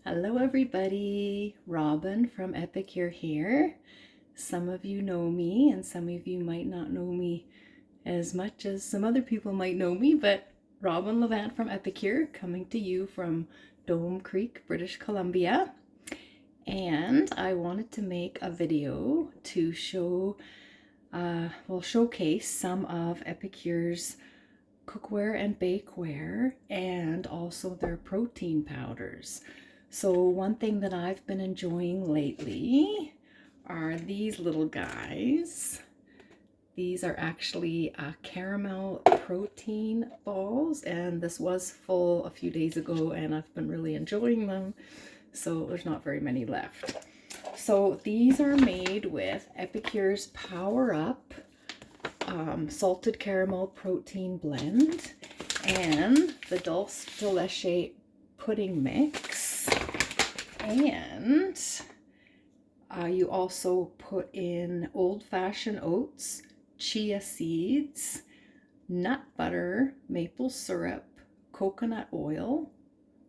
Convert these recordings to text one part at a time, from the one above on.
Hello everybody, Robin from Epicure here. Some of you know me and some of you might not know me as much as some other people might know me, but Robin Levant from Epicure coming to you from Dome Creek, British Columbia. And I wanted to make a video to showcase some of Epicure's cookware and bakeware and also their protein powders. So one thing that I've been enjoying lately are these little guys. These are actually caramel protein balls, and this was full a few days ago and I've been really enjoying them, so there's not very many left. So these are made with Epicure's Power Up salted caramel protein blend and the dulce de leche pudding mix, and you also put in old-fashioned oats, chia seeds, nut butter, maple syrup, coconut oil.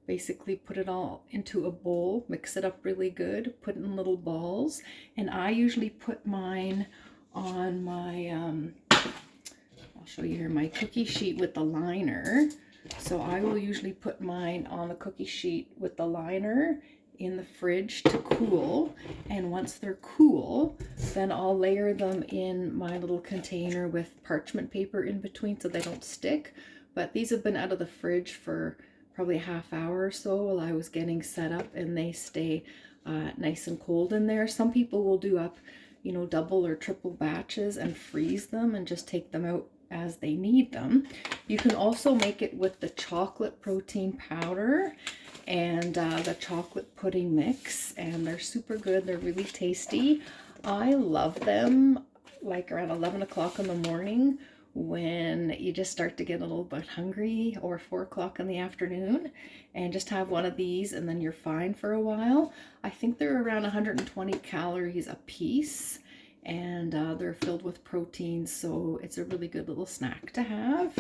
Basically put it all into a bowl, mix it up really good, put it in little balls, and I usually put mine on my I'll show you here my cookie sheet with the liner. So I will usually put mine on the cookie sheet with the liner in the fridge to cool, and once they're cool, then I'll layer them in my little container with parchment paper in between so they don't stick. But these have been out of the fridge for probably a half hour or so while I was getting set up, and they stay nice and cold in there. Some people will do up, you know, double or triple batches and freeze them and just take them out as they need them. You can also make it with the chocolate protein powder and the chocolate pudding mix, and they're super good. They're really tasty. I love them like around 11 o'clock in the morning when you just start to get a little bit hungry, or 4 o'clock in the afternoon, and just have one of these and then you're fine for a while. I think they're around 120 calories a piece, and they're filled with protein, so it's a really good little snack to have.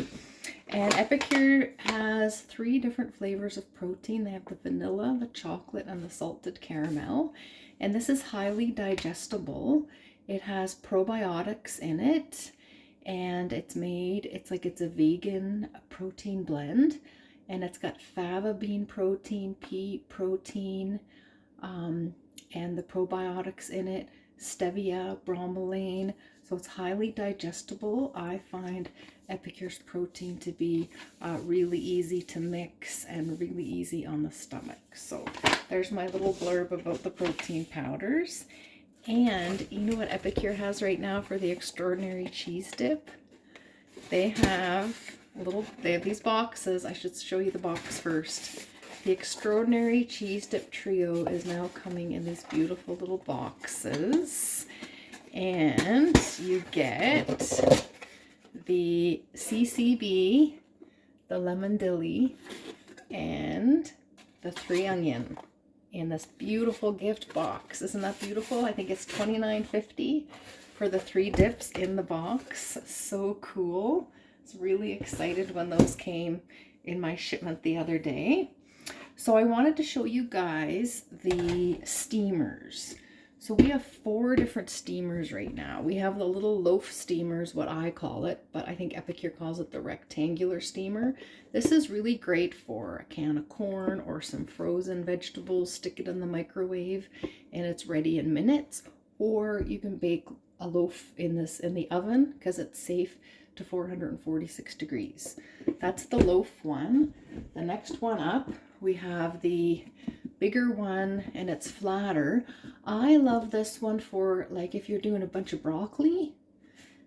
And Epicure has 3 different flavors of protein. They have the vanilla, the chocolate, and the salted caramel, and this is highly digestible. It has probiotics in it, and it's a vegan protein blend, and it's got fava bean protein, pea protein, and the probiotics in it, stevia, bromelain, so it's highly digestible. I find Epicure's protein to be really easy to mix and really easy on the stomach. So there's my little blurb about the protein powders. And you know what Epicure has right now for the extraordinary cheese dip? They have these boxes. I should show you the box first. The extraordinary cheese dip trio is now coming in these beautiful little boxes, and you get the CCB, the lemon dilly, and the 3 onion in this beautiful gift box. Isn't that beautiful? I think it's $29.50 for the 3 dips in the box. So cool. I was really excited when those came in my shipment the other day. So I wanted to show you guys the steamers. So we have 4 different steamers right now. We have the little loaf steamers, what I call it, but I think Epicure calls it the rectangular steamer. This is really great for a can of corn or some frozen vegetables. Stick it in the microwave and it's ready in minutes. Or you can bake a loaf in the oven because it's safe to 446 degrees. That's the loaf one. The next one up, we have the bigger one, and it's flatter. I love this one for like if you're doing a bunch of broccoli,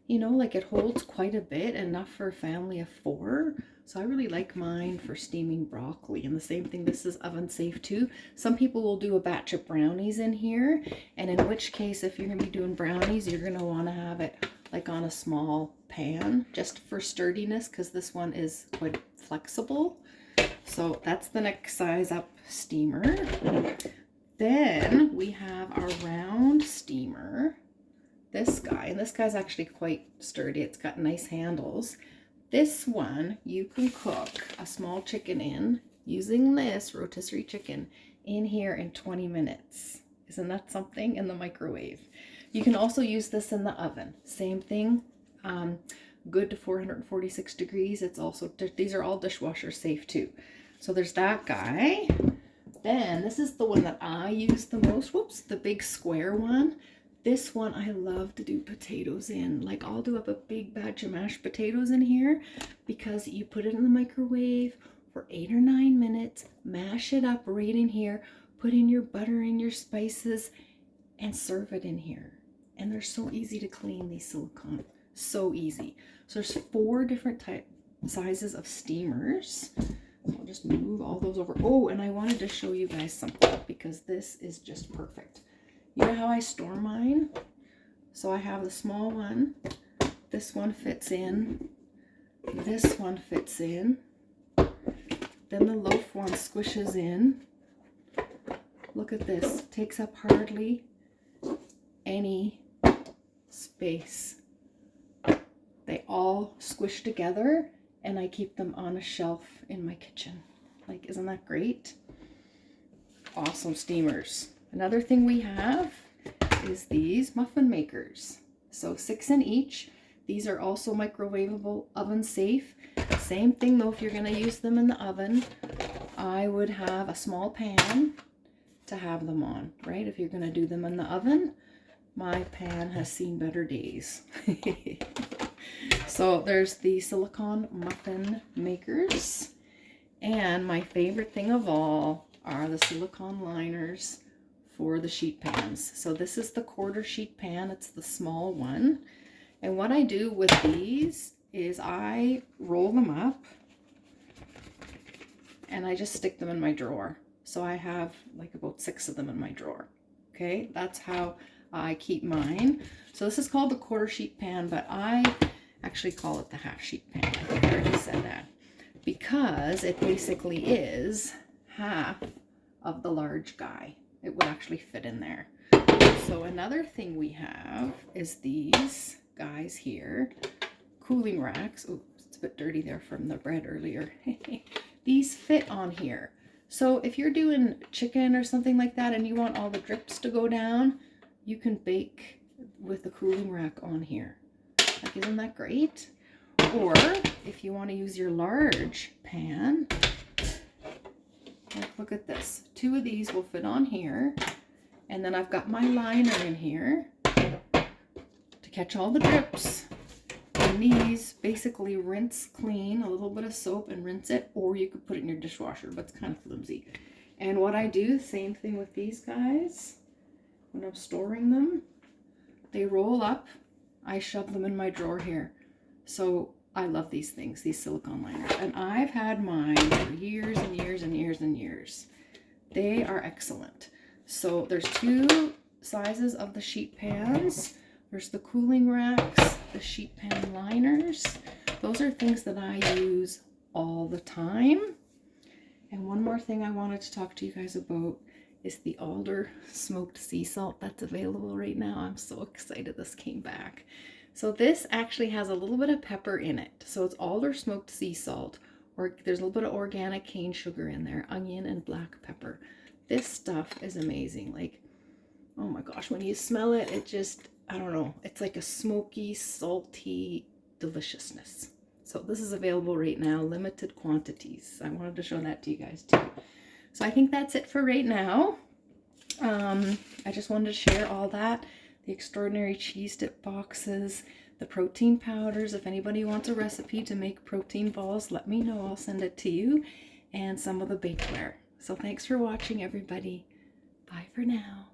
you know, like it holds quite a bit, enough for a family of 4. So I really like mine for steaming broccoli. And the same thing, this is oven safe too. Some people will do a batch of brownies in here, and in which case if you're gonna be doing brownies, you're gonna wanna have it like on a small pan just for sturdiness, because this one is quite flexible. So that's the next size up steamer. Then we have our round steamer, this guy, and this guy's actually quite sturdy. It's got nice handles. This one you can cook a small chicken in. using this rotisserie chicken in here in 20 minutes. Isn't that something? In the microwave. You can also use this in the oven. Same thing. Good to 446 degrees. It's also, these are all dishwasher safe too. So there's that guy. Then this is the one that I use the most. Whoops, the big square one. This one I love to do potatoes in. Like I'll do up a big batch of mashed potatoes in here because you put it in the microwave for 8 or 9 minutes, mash it up right in here, put in your butter and your spices, and serve it in here. And they're so easy to clean, these silicone. So easy. So there's 4 different sizes of steamers. So I'll just move all those over. Oh, and I wanted to show you guys something because this is just perfect. You know how I store mine? So I have the small one. This one fits in. This one fits in. Then the loaf one squishes in. Look at this. Takes up hardly any space. They all squish together and I keep them on a shelf in my kitchen. Like, isn't that great? Awesome steamers. Another thing we have is these muffin makers. So 6 in each. These are also microwavable, oven safe. Same thing though, if you're gonna use them in the oven, I would have a small pan to have them on, right? If you're gonna do them in the oven, my pan has seen better days. So there's the silicone muffin makers. And my favorite thing of all are the silicone liners for the sheet pans. So this is the 1/4 sheet pan. It's the small one. And what I do with these is I roll them up and I just stick them in my drawer. So I have like about 6 of them in my drawer. Okay, that's how I keep mine. So this is called the 1/4 sheet pan, but I actually call it the 1/2 sheet pan. I think I already said that. Because it basically is half of the large guy. It would actually fit in there. So another thing we have is these guys here, cooling racks. Oh, it's a bit dirty there from the bread earlier. These fit on here. So if you're doing chicken or something like that and you want all the drips to go down, you can bake with the cooling rack on here. Like, isn't that great? Or if you want to use your large pan, like, look at this. 2 of these will fit on here. And then I've got my liner in here to catch all the drips. And these basically rinse clean, a little bit of soap and rinse it, or you could put it in your dishwasher, but it's kind of flimsy. And what I do, same thing with these guys. When I'm storing them, they roll up. I shove them in my drawer here. So I love these things, these silicone liners. And I've had mine for years and years and years and years. They are excellent. So there's 2 sizes of the sheet pans. There's the cooling racks, the sheet pan liners. Those are things that I use all the time. And one more thing I wanted to talk to you guys about is the alder smoked sea salt that's available right now. I'm so excited this came back. So this actually has a little bit of pepper in it. So it's alder smoked sea salt, or there's a little bit of organic cane sugar in there, onion and black pepper. This stuff is amazing. Like, oh my gosh, when you smell it, it just, I don't know, it's like a smoky, salty deliciousness. So this is available right now, limited quantities. I wanted to show that to you guys too. So I think that's it for right now. I just wanted to share all that. The extraordinary cheese dip boxes, the protein powders. If anybody wants a recipe to make protein balls, let me know. I'll send it to you. And some of the bakeware. So thanks for watching, everybody. Bye for now.